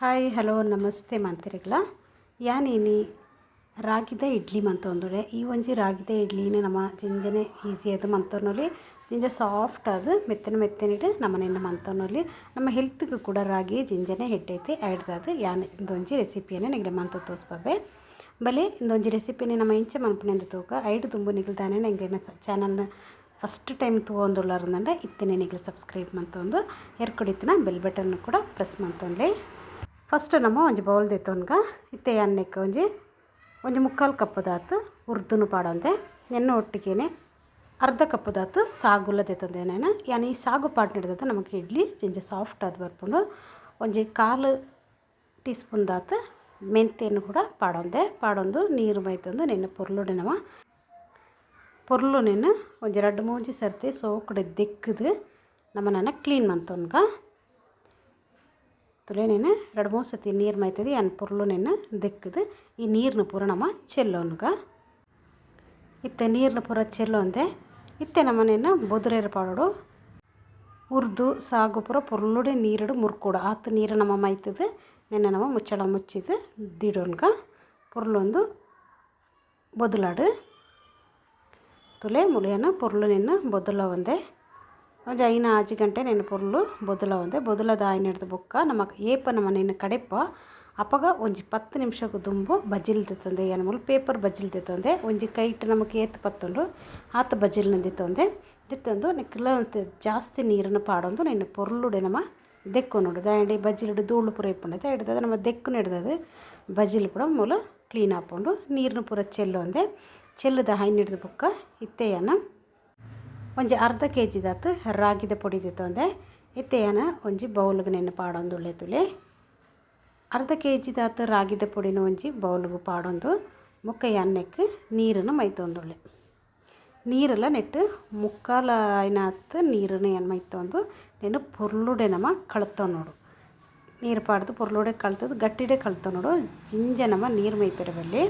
Hi hello ನಮಸ್ತೆ ಮಂತಿರಿಗಳ ಯಾನೇನಿ ರಾಗಿದ ಇಡ್ಲಿ ಮಂತೊಂದುರೆ ಈ ಒಂಜಿ ರಾಗಿದ ಇಡ್ಲಿನ ನಮ್ಮ ಜಿಂಜನೆ ಈಸಿ ಅದು ಮಂತೊನ್ನೊಲಿ ಜಿಂಜ ಸಾಫ್ಟ್ ಅದು ಮೆತ್ತನಿಡು ನಮ್ಮನೆಯನ್ನು ಮಂತೊನ್ನೊಲಿ ನಮ್ಮ ಹೆಲ್ತ್ಗೂ ಕೂಡ ರಾಗಿ ಜಿಂಜನೆ ಹೆಡ್ಡೈತಿ ಆಯ್ಡ್ದು ಯಾನ್ ಇಂದೊಂಜಿ ರೆಸಿಪಿಯನ್ನು ನಿಗಡೆ ಮಂತ ತೋರಿಸ್ಬೇ ಬಲೆ ಇಂದೊಂಜಿ ರೆಸಿಪಿನ ನಮ್ಮ ಇಂಚೆ ಮನ್ಪುನೆಂದು ತೂಕ ಐಡು ತುಂಬು ನಿಗಲ್ದಾನೆ ನಂಗೆ ಚಾನಲ್ನ ಫಸ್ಟ್ ಟೈಮ್ ತಗೊಂಡುಳ್ಳಾರಂದ್ರೆ ಇತ್ತೇನೆ ನಿಗಲು ಸಬ್ಸ್ಕ್ರೈಬ್ ಮಂತೊಂದು ಎರ್ಕೊಡಿತ್ತಿನ ಬೆಲ್ ಬಟನ್ ಕೂಡ ಪ್ರೆಸ್ ಮಂತೊಂಡ್ಲಿ ಫಸ್ಟ್ ನಮ್ಮ ಒಂಜಿ ಬೌಲ್ ದೆತ್ತೊನ್ಗ ಇತ್ತೆ ಅನ್ನಕ್ಕೆ ಒಂಜಿ ಮುಕ್ಕಾಲು ಕಪ್ಪದಾತು ಉರ್ದುನು ಪಾಡೊಂದೆ ಎಣ್ಣೆ ಒಟ್ಟಿಗೆ ಅರ್ಧ ಕಪ್ಪದಾತು ಸಾಗುಲ್ಲ ದೆತ್ತೊಂದೆ ನಾನು ಯಾನ್ ಈ ಸಾಗು ಪಾಟ್ ಹಿಡಿದ ನಮಗೆ ಇಡ್ಲಿ ಜಿಂಜ ಸಾಫ್ಟ್ ಆದ ಬರ್ಪುಂಡು ಒಂಜಿ ಕಾಲು ಟೀ ಸ್ಪೂನ್ ದಾತು ಮೆಂತೆಯನ್ನು ಕೂಡ ಪಾಡೊಂದು ನೀರು ಮೈತೊಂದು ನೆನ್ನೆ ಪೊರ್ಲುಡೆ ನಮ್ಮ ಪೊರ್ಲು ನೆನ್ನು ಒಂಜಿ 2-3 ಸರ್ತಿ ಸೋಕುಡೆ ದೆಕ್ಕದು ನನ್ನ ಕ್ಲೀನ್ ಮಂತೊನ್ಗ ತುಲೆ ನೆನೆ 2-3 ಸರ್ತಿ ನೀರು ಮೈತದೆ ಅನ್ ಪೊರ್ಲು ನೆನ್ನು ದೆಕ್ಕದು ಈ ನೀರನ್ನ ಪೂರ ನಮ್ಮ ಚೆಲ್ಲೋನ್ಗ ಇತ್ತೆ ನೀರನ್ನ ಪೂರ ಚೆಲ್ಲೊಂದೆ ಇತ್ತೆ ನಮ್ಮನೆಯನ್ನು ಬೊದುರೇರು ಪಾಡೋಡು ಉರ್ದು ಸಾಗು ಪೂರ ಪೊರ್ಲುಡೆ ನೀರುಡು ಮುರ್ಕೊಡು ಆತು ನೀರು ನಮ್ಮ ಮೈತದು ನೆನ್ನೆ ನಮ್ಮ ಮುಚ್ಚಳ ಮುಚ್ಚಿದು ದಿಡೋನ್ಗ ಪೊರ್ಲೊಂದು ಬೊದುಲಾಡು ತುಲೆ ಮುಳಿಯನ ಪೊರ್ಲು ನೆನ್ನು ಬೊದುಲ ಒಂದೆ ಒಂಜಿ 5 ಗಂಟೆ ನೆನ್ನೆ ಪೊರ್ಲು ಬೊದುಲ ಒಂದೆ ಬೊದುಲದ ಆಯ್ನ ಹಿಡ್ದು ಬೊಕ್ಕ ನಮ್ಮ ಏಪ ನಮ್ಮ ನೆನ್ನೆ ಕಡೆಪ ಅಪಗ ಒಂಜಿ 10 ನಿಮಿಷಕ್ಕೂ ದುಂಬು ಬಜಿಲ್ ದೆತ್ತೊಂದೆ ಏನು ಮೂಲ ಪೇಪರ್ ಬಜಿಲ್ ದೆತ್ತೊಂದೆ ಒಂಜಿ ಕೈಟ್ ನಮಗೆ ಏತ್ ಪತ್ತೊಂಡು ಆತ ಬಜಿಲ್ನ ದೆತ್ತೊಂದು ನಿಕ್ಕಲ ಜಾಸ್ತಿ ನೀರನ್ನು ಪಾಡೊಂದು ನೆನ್ನೆ ಪೊರ್ಲುಡೆ ನಮ್ಮ ದೆಕ್ಕು ನೋಡು ದಾಂಡಿ ಬಜಿಲ್ಡು ಧೂಳು ಪೂರ ಇಪ್ಪುಂಡೈತೆ ಹಿಡ್ದದ ನಮ್ಮ ದೆಕ್ಕುನ ಹಿಡ್ದದು ಬಜಿಲ್ ಕೂಡ ಮೂಲ ಕ್ಲೀನ್ ಹಾಕೊಂಡು ನೀರನ್ನ ಪೂರ ಚೆಲ್ಲೊಂದೆ ಚೆಲ್ಲದ ಹೈನ್ ಹಿಡ್ದು ಬೊಕ್ಕ ಇತ್ತೆಯನ್ನ ಒಂಜಿ ಅರ್ಧ kg ದಾತು ರಾಗಿದ ಪೊಡಿ ದೆತ್ತೊಂದೆ ಇತ್ತೆಯನ ಒಂಜಿ ಬೌಲ್ಗೆ ನೆನ್ನೆ ಪಾಡೊಂದು ಉಳ್ಳೆ ತುಲೆ ಅರ್ಧ kg ದಾತು ರಾಗಿದ ಪೊಡಿನ ಒಂಜಿ ಬೌಲ್ಗೆ ಪಾಡೊಂದು ಮುಕ್ಕ ಅನ್ನಕ್ಕೆ ನೀರನ್ನು ಮೈತೊಂದುಳ್ಳೆ ನೀರೆಲ್ಲ ನೆಟ್ಟು ಮುಕ್ಕಾಲ ಆಯ್ನಾತು ನೀರನ್ನು ಏನು ಮೈತೊಂದು ನೆನ್ನು ಪೊರ್ಲುಡೆ ನಮ್ಮ ಕಳ್ತೊ ನೋಡು ನೀರು ಪಾಡ್ದು ಪೊರ್ಲುಡೆ ಕಳ್ತದು ಗಟ್ಟಿಡೆ ಕಳ್ತೊ ನೋಡು ಜಿಂಜ ನಮ್ಮ ನೀರು ಮೈಪೆರಬಲ್ಲಿ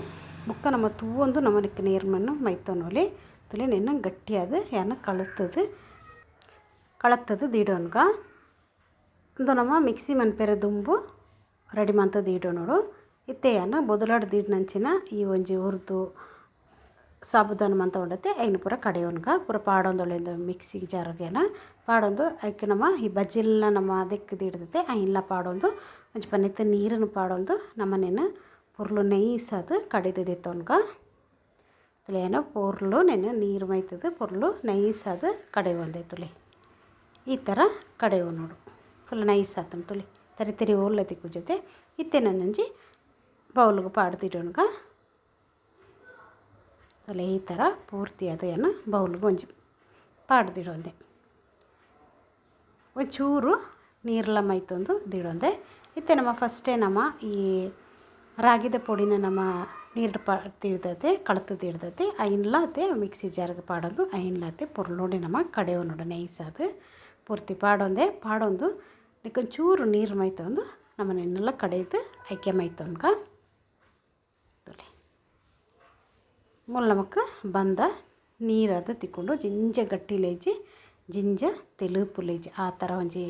ಮುಕ್ಕ ನಮ್ಮ ತೂವೊಂದು ನಮ್ಮ ನಿಕ್ಕ ನೀರು ಮಣ್ಣು ಮೈತೊನ್ನೋಲಿ ತುಲೆ ನೆನ್ನು ಗಟ್ಟಿಯಾದ ಯಾನ ಕಳತ್ತದು ದೀಡೋನ್ಗ ಒಂದು ನಮ್ಮ ಮಿಕ್ಸಿ ಮನ್ಪೆರೆ ದುಂಬು ರೆಡಿ ಮಂತದ್ದು ದೀಡೋ ನೋಡು ಇತ್ತೆಯನ್ನ ಬೊದಲಾಡ್ ದೀಡ್ನಂಚಿನ ಈ ಒಂಜಿ ಉರ್ದು ಸಾಬುದಾನ ಮಂತ ಉಂಡತೆ ಐನು ಪೂರ ಕಡೆಯೋನ್ಗ ಪೂರ ಪಾಡೊಂದೊಳ್ಳೆಂದು ಮಿಕ್ಸಿ ಜಾರಗೇನ ಪಾಡೊಂದು ಐಕೆ ನಮ್ಮ ಈ ಬಜಿಲ್ನ ನಮ್ಮ ದೆಕ್ಕು ದೀಡ್ದತೆ ಐನ್ಲ ಪಾಡೊಂದು ಒಂಜಿ ಪನ್ನೆತ್ತ ನೀರನ್ನು ಪಾಡೊಂದು ನಮ್ಮನೇನು ಪೊರ್ಲು ನೈಸದು ಕಡೆದು ದೆತ್ತೊನ್ಗ ತುಲೇನ ಪೊರ್ಲು ನೆನೆ ನೀರು ಮೈತದು ಪೊರ್ಲು ನೈಸದು ಕಡೆಯೊಂದೆ ತುಲೆ ಈ ಥರ ಕಡೆಯೋ ನೋಡು ಫುಲ್ ನೈಸ್ ಆತನ ತುಲೆ ತರಿ ಓಲ್ಲತಿಕ್ಕು ಜೊತೆ ಇತ್ತೆ ನನ್ನೊಂಜಿ ಬೌಲ್ಗೆ ಪಾಡ್ದಿಡೋನ್ಗ ತಲೆ ಈ ಥರ ಪೂರ್ತಿ ಅದು ಏನು ಬೌಲ್ಗೆ ಒಂಜಿ ಪಾಡ್ದಿಡೊಂದೆ ಒಂಚೂರು ನೀರೆಲ್ಲ ಮೈತೊಂದು ದಿಡೊಂದೆ ಇತ್ತೆ ನಮ್ಮ ಫಸ್ಟೇ ನಮ್ಮ ಈ ರಾಗಿದ ಪೊಡಿನ ನಮ್ಮ ನೀರು ತೀಡ್ದತೆ ಕಳತದ್ದು ಹಿಡ್ದತೆ ಐನ್ಲಾತೆ ಮಿಕ್ಸಿ ಜಾರ್ಗೆ ಪಾಡೋದು ಐನ್ಲಾತೆ ಪೊರ್ಲೋಡೆ ನಮ್ಮ ಕಡೆಯೋ ನೋಡು ನೈಸದು ಪೂರ್ತಿ ಪಾಡೊಂದು ನಿಕ್ಕೊಂಚೂರು ನೀರು ಮೈತೊಂದು ನಮ್ಮನ್ನೆಲ್ಲ ಕಡೆದು ಐಕೆ ಮೈತೊನ್ಗ ತುಲೆ ಮೂಲ ನಮಕ್ಕೆ ಬಂದ ನೀರದು ತಿಕ್ಕೊಂಡು ಜಿಂಜ ಗಟ್ಟಿಲೇಜಿ ಜಿಂಜ ತೆಲುಪುಲೇಜಿ ಆ ಥರ ಒಂಜಿ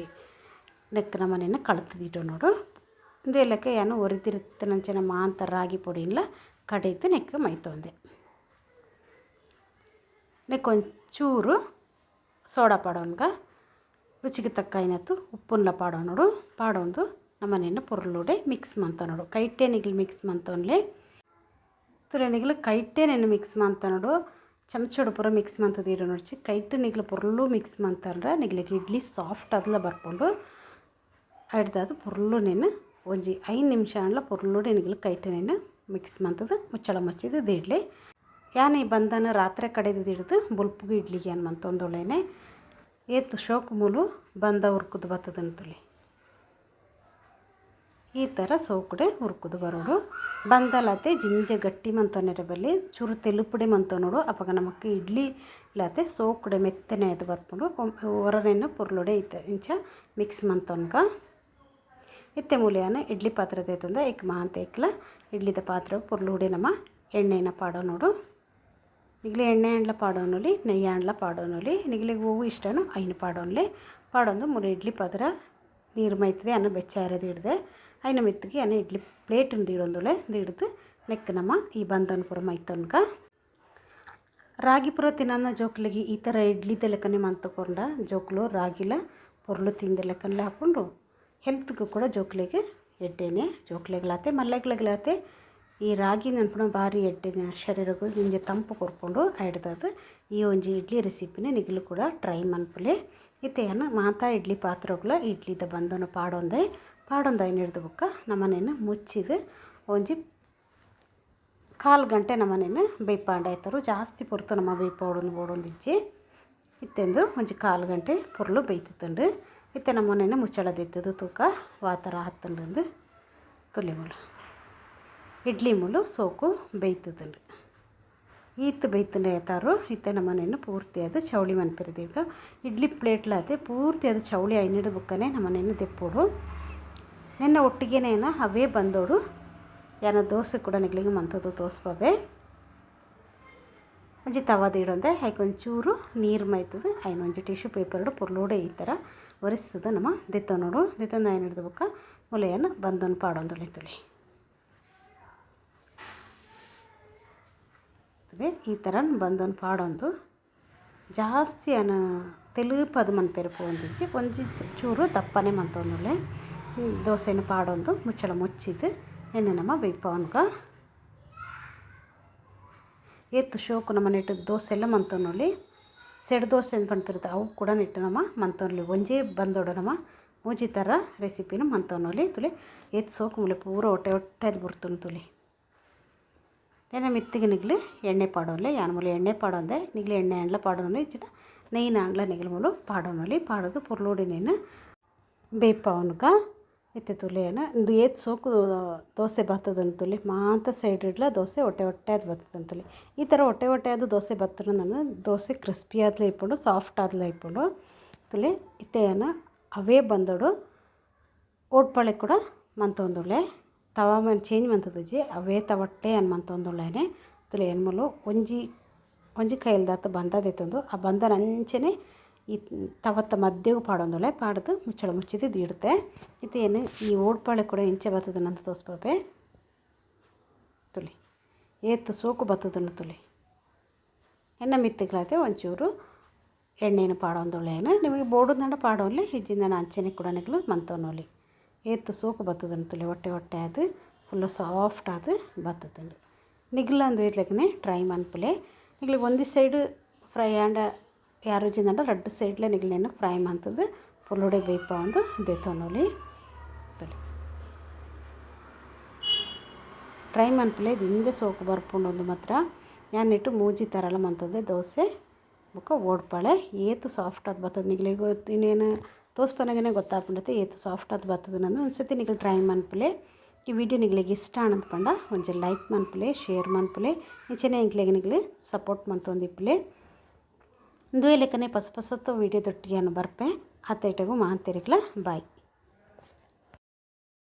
ನೆಕ್ ನಮ್ಮನೆಯನ್ನು ಕಳತದಿಡೋ ನೋಡು ಇಂದೆಲ್ಲಕ್ಕೆ ಏನು ಒರಿತಿರುತ್ತನಂಚನ ಮಾಂತ ರಾಗಿ ಪೊಡಿ ಇಲ್ಲ ಕಡೆದು ನೆಕ್ ಮೈತೊಂದೆ ನೆಕ್ಕೊಂಚೂರು ಸೋಡಾ ಪಾಡೋನ್ಗ ರುಚಿಗೆ ತಕ್ಕ ಏನತ್ತು ಉಪ್ಪುನ್ಲ ಪಾಡೋ ನೋಡು ಪಾಡೊಂದು ನಮ್ಮನೆಯನ್ನು ಪೊರ್ಲುಡೆ ಮಿಕ್ಸ್ ಮಂತ ನೋಡು ಕೈಟೆ ನಿಗ್ಲು ಮಿಕ್ಸ್ ಮಂತೊನ್ಲೆ ತುಲೆ ನಿಗ್ಲು ಕೈಟೆ ನೆನ್ನು ಮಿಕ್ಸ್ ಮಂತ ನೋಡು ಚಮಚೋಡು ಪೂರ ಮಿಕ್ಸ್ ಮಂತದ ಇಡೋ ನೋಡ್ಚಿ ಕೈಟೆ ನಿಗ್ಲು ಪೊರ್ಲು ಮಿಕ್ಸ್ ಮಂತಂದ್ರೆ ನಿಗ್ಲಿಗೆ ಇಡ್ಲಿ ಸಾಫ್ಟ್ ಅದಲ್ಲ ಬರ್ಕೊಂಡು ಹಿಡ್ದದು ಪೊರ್ಲು ನೆನ್ನು ಒಂಜಿ 5 ನಿಮಿಷ ಅಂಡ್ಲ ಪೊರ್ಲುಡೆ ನಿಗ್ಲು ಕೈಟೆ ನೆನ್ನು ಮಿಕ್ಸ್ ಮಂತದ ಮುಚ್ಚಳ ಮುಚ್ಚಿದ್ದು ದಿಡ್ಲಿ ಯಾನ್ ಈ ಬಂದನ ರಾತ್ರಿ ಕಡೆದು ಹಿಡ್ದು ಬುಲ್ಪುಗು ಇಡ್ಲಿಗೆ ಏನು ಮಂತೊಂದೊಳೇನೆ ಏತು ಶೋಕು ಮೂಲು ಬಂದ ಹುರ್ಕುದು ಬರ್ತದಂತುಲಿ ಈ ಥರ ಸೋಕುಡೆ ಹುರ್ಕುದು ಬರೋಡು ಬಂದಲತೆ ಜಿಂಜ ಗಟ್ಟಿ ಮಂತೊನ್ನೆರೆ ಬಲ್ಲಿ ಚೂರು ತೆಲುಪುಡೆ ಮಂತೊ ನೋಡು ಅವಾಗ ನಮಕ್ಕೆ ಇಡ್ಲಿ ಇಲ್ಲತೆ ಸೋಕುಡೆ ಮೆತ್ತನೆ ಅದು ಬರ್ಕೊಂಡು ಹೊರನೆನ್ನು ಪೊರ್ಲುಡೆ ಇಂಚ ಮಿಕ್ಸ್ ಮಂತೊನ್ಗ ಇತ್ತೆ ಮೂಲೆಯನ್ನ ಇಡ್ಲಿ ಪಾತ್ರೆ ತೈತಂದ ಏಕ್ ಮಾಂತ ಏಕ್ಲ ಇಡ್ಲಿದ ಪಾತ್ರೆ ಪೊರ್ಲುಡೆ ನಮ್ಮ ಎಣ್ಣೆನ ಪಾಡೋ ನೋಡು ನಿಗ್ಲೆ ಎಣ್ಣೆ ಅಂಡ್ಲ ಪಾಡೋನೊಲಿ ನೆಯ್ಯ ಅಂಡ್ಲ ಪಾಡೋನೊಲಿ ನಿಗ್ಲಿಗೆ ಹೂವು ಇಷ್ಟನು ಐನು ಪಾಡೋನ್ಲೆ ಪಾಡೊಂದು 3 ಇಡ್ಲಿ ಪಾತ್ರ ನೀರು ಮೈತದೆ ಅನ್ನ ಬೆಚ್ಚ ಇರೋದು ಹಿಡ್ದೆ అయిన ಮೆತ್ತಿಗೆ ಅನ್ನ ಇಡ್ಲಿ ಪ್ಲೇಟ್ ದೀಡೊಂದುಲೆ ದೀಡ್ದು ನೆಕ್ ನಮ್ಮ ಈ ಬಂದನ್ ಪೂರ ಮೈತೊನ್ಕ ರಾಗಿ ಪೂರ ತಿನ್ನ ಜೋಕ್ಲಿಗೆ ಈ ಥರ ಇಡ್ಲಿದ ಲೆಕ್ಕನೆ ಮಂತಕೊಂಡ ಜೋಕ್ಲು ರಾಗಿಲ ಪೊರ್ಲು ತಿಂದ ಲೆಕ್ಕಲ್ಲ ಹಾಕ್ಕೊಂಡು ಹೆಲ್ತ್ಗೂ ಕೂಡ ಜೋಕ್ಲಿಗೆ ಎಡ್ಡೆನೆ ಜೋಕ್ಲೆಗಳಾತೆ ಮಲ್ಲೆಗಳಾತೆ ಈ ರಾಗಿ ನೆನಪು ಭಾರಿ ಎಡ್ಡೆ ಶರೀರಕ್ಕೂ ನಿಂಜೆ ತಂಪು ಕೊರ್ಕೊಂಡು ಹಿಡ್ದದು ಈ ಒಂಜಿ ಇಡ್ಲಿ ರೆಸಿಪಿನ ನಿಗಲು ಕೂಡ ಟ್ರೈ ಮನ್ಪಲೆ ಇತ್ತೆಯನ್ನು ಮಾತಾ ಇಡ್ಲಿ ಪಾತ್ರೆಗಳ ಇಡ್ಲಿದ ಬಂದನು ಪಾಡೊಂದೆ ಹಿಡಿದು ಬುಕ್ಕ ನಮ್ಮನೇನು ಮುಚ್ಚಿದು ಒಂಜಿ 1/4 ಗಂಟೆ ನಮ್ಮನೇನು ಬೇಯ್ಪಾಂಡಾಯ್ತರು ಜಾಸ್ತಿ ಪೊರ್ತು ನಮ್ಮ ಬೇಯ್ಪಾಡೊಂದಿಜ್ಜಿ ಇತ್ತೆಂದು ಒಂಜಿ 1/4 ಗಂಟೆ ಪೊರ್ಲು ಬೇಯ್ತಿತ್ತಂಡು ಇತ್ತೆ ನಮ್ಮನೇನು ಮುಚ್ಚಳದಿತ್ತದು ತೂಕ ವಾತರ ಹತ್ತಂಡು ತುಲಿ ಮುಳು ಇಡ್ಲಿ ಮುಳು ಸೋಕು ಬೇಯ್ತದಂಡು ಈತ್ ಬೇಯ್ತಂಡು ಏತಾರು ಇತ್ತೆ ನಮ್ಮನೇನು ಪೂರ್ತಿ ಅದು ಚೌಳಿ ಮನ್ಪಿರಿದೀಗ ಇಡ್ಲಿ ಪ್ಲೇಟ್ಲಾತೆ ಪೂರ್ತಿ ಅದು ಚೌಳಿ ಐನಿಡು ಬುಕ್ಕನೆ ನಮ್ಮನೇನು ದೆಪ್ಪೋಡು ನಿನ್ನೆ ಒಟ್ಟಿಗೆನೇನ ಅವೇ ಬಂದೋಡು ಯಾನ ದೋಸೆ ಕೂಡ ನಿಗ್ಲಿಗೆ ಮಂತದ್ದು ತೋರಿಸ್ಬೇ ಒಂಜಿ ತವಾದ ಇಡೊಂದೆ ಒಂಚೂರು ನೀರು ಮೈತದು ಒಂಜಿ ಟಿಶ್ಯೂ ಪೇಪರ್ಡು ಪುರ್ಲೋಡೆ ಈ ಥರ ಒರೆಸ್ತದ ನಮ್ಮ ದಿತ್ತ ನೋಡು ದಿತ್ತೊಂದು ಹಿಡಿದು ಬುಕ್ಕ ಮುಲೆಯನ್ನು ಬಂದೊಂದು ಪಾಡೊಂದು ತುಳಿ ಈ ಥರ ಬಂದೊಂದು ಪಾಡೊಂದು ಜಾಸ್ತಿ ಅನ ತೆಲುಪದ ಮನ್ಪೆರಪು ಒಂಜಿ ಚೂರು ದಪ್ಪನೆ ಮಂತೊಂದುಲೆ ದೋಸೆನ ಪಾಡೊಂದು ಮುಚ್ಚಳ ಮುಚ್ಚಿದ್ದು ಎಣ್ಣೆ ನಮ್ಮ ಬೇಯ್ಪವನ್ಗ ಎತ್ತು ಶೋಕು ನಮ್ಮ ನೆಟ್ಟು ದೋಸೆ ಎಲ್ಲ ಮಂತೊನ್ನೊಲಿ ಸೆಡ್ ದೋಸೆ ಅಂತ ಪಂಪಿರುತ್ತೆ ಅವು ಕೂಡ ನೆಟ್ಟು ನಮ್ಮ ಮಂತೊನ್ಲಿ ಒಂಜೇ ಬಂದೋಡು ನಮ್ಮ ಮೂಜಿ ಥರ ರೆಸಿಪಿನ ಮಂತೊನ್ನೊಲಿ ತುಲಿ ಎತ್ತು ಸೋಕು ಮುಲೆ ಪೂರ ಹೊಟ್ಟೆ ಬರ್ತುನು ತುಲಿ ಏನ ಮಿತ್ತಿಗೆ ನಿಗ್ಲಿ ಎಣ್ಣೆ ಪಾಡೋನ್ಲೆ ಯಾನ ಮೂಲೆ ಎಣ್ಣೆ ಪಾಡೊಂದೆ ನಿಗ್ಲಿ ಎಣ್ಣೆ ಅಂಡ್ಲ ಪಾಡೋನು ಇಚ್ಚಿಟ ನೆಯ್ಯಿನ ಅಂಡ್ಲ ನಿಗ್ಲ ಮೂಲು ಪಾಡೋನೊಲಿ ಪಾಡೋದು ಪುರ್ಲೋಡಿನೇನು ಬೇಯ್ಪವನ್ಗ ಇತ್ತೆ ತುಲಿಯನ್ನು ಇದು ಏತ್ ಸೋಕು ದೋಸೆ ಬತ್ತದಂತ ತುಲಿ ಮಾತ ಸೈಡ್ ಇಡ್ಲ ದೋಸೆ ಹೊಟ್ಟೆ ಅದು ಬರ್ತದಂತ ತುಲಿ ಈ ಥರ ಹೊಟ್ಟೆ ಅದು ದೋಸೆ ಬತ್ತರು ನಾನು ದೋಸೆ ಕ್ರಿಸ್ಪಿ ಆದ್ಲ ಇಪ್ಪುಂಡು ಸಾಫ್ಟ್ ಆದ್ಲ ಇಪ್ಪುಂಡು ತುಲಿ ಇತ್ತೆಯನ್ನು ಅವೇ ಬಂದೋಡು ಓಟ್ಪಳೆ ಕೂಡ ಮಂತೊಂದುಳ್ಳೆ ತವಾ ಮೇಲೆ ಚೇಂಜ್ ಮಂತದಜ್ಜಿ ಅವೇ ತವಟ್ಟೆ ಅನ್ ಮಂತೊಂದುಳ್ಳೇನೆ ತುಲಿ ಎನ್ಮೂಲು ಒಂಜಿ ಕೈಲ್ದಾತ ಬಂದದೈತೊಂದು ಆ ಬಂದನ ಅಂಚೆನೆ ಈ ತವತ್ತ ಮಧ್ಯೆಗೂ ಪಾಡೊಂದುಳೆ ಪಾಡ್ದು ಮುಚ್ಚಳ ಮುಚ್ಚಿದ್ದು ಇಡುತ್ತೆ ಇತ್ತೇನು ಈ ಓಡ್ಪಾಳೆ ಕೂಡ ಇಂಚೆ ಬರ್ತದನ್ನಂತ ತೋರಿಸ್ಬೇ ತುಲಿ ಏತ್ತು ಸೋಕು ಬರ್ತದನ್ನು ತುಲಿ ಎಣ್ಣೆ ಮಿತ್ತಿಗಳಾಯ್ತು ಒಂಚೂರು ಎಣ್ಣೆನ ಪಾಡೊಂದುಳ್ಳೇನು ನಿಮಗೆ ಬೋಡದ ಪಾಡೋನ್ಲಿ ಹಿಜ್ಜಿಂದ ಅಂಚೆನೆ ಕೂಡ ನಿಗ್ಲು ಮಂತೊನ್ನೊಲಿ ಏತ್ತು ಸೋಕು ಬರ್ತದನ್ನು ತುಲಿ ಹೊಟ್ಟೆ ಅದು ಫುಲ್ಲು ಸಾಫ್ಟ್ ಅದು ಬರ್ತದಂಡು ನಿಗ್ಲ ಅಂದು ಇರ್ಲಿಕ್ಕೆ ಟ್ರೈ ಮನ್ಪಲೆ ನಿಗ್ಲಿಗೆ ಒಂದು ಸೈಡು ಫ್ರೈ ಆಂಡ ಯಾರು ಜಿಂದ 2 ಸೈಡ್ಲೆ ನಿಗ್ಲೇನು ಫ್ರೈ ಮಂತದ್ದು ಪುಲ್ಲೊಡೆ ಬೇಯ್ಪ ಒಂದು ದೇತೊನ್ನೊಲಿ ತುಲಿ ಟ್ರೈ ಮನ್ಪಲೆ ಜಿಂಜೆ ಸೋಕು ಬರ್ಪುಂಡು ಒಂದು ಮಾತ್ರ ಯಾನಿಟ್ಟು ಮೂಜಿ ಥರಲ್ಲ ಮಂತದ್ದೆ ದೋಸೆ ಬುಕ್ಕ ಓಡ್ಪಾಳೆ ಏತು ಸಾಫ್ಟ್ ಅದು ಬರ್ತದೆ ನಿಗ್ಲಿಗೆ ಇನ್ನೇನು ತೋರಿಸ್ಪನಾಗೇ ಗೊತ್ತಾಗ್ಬಿಡುತ್ತೆ ಏತು ಸಾಫ್ಟ್ ಅದು ಬರ್ತದೆ ನಂದು ಒಂದು ಸತಿ ನಿಗ್ಲು ಟ್ರೈ ಮನ್ಪಲೆ ಈ ವಿಡಿಯೋ ನಿಗ್ಲಿಗೆ ಇಷ್ಟ ಅನ್ಪಂಡ ಒಂಚೂರು ಲೈಕ್ ಮನ್ಪಲೆ ಶೇರ್ ಮನ್ಪಲೆ ಇಂಚೆನೆ ಇಂಕ್ಲೆಗೆ ನಿಗ್ಲಿ ಸಪೋರ್ಟ್ ಮಂತೊಂದಿಪ್ಪಲೆ ದುವೆ ಲೆಕ್ಕನೆ ಪಸತ್ತು ವೀಡಿಯೋ ದೊಟ್ಟಿಗೆ ಬರ್ಪೆ ಅತ್ತೈಟಗೂ ಮಾತಿರಿಗ್ಲ ಬಾಯ್.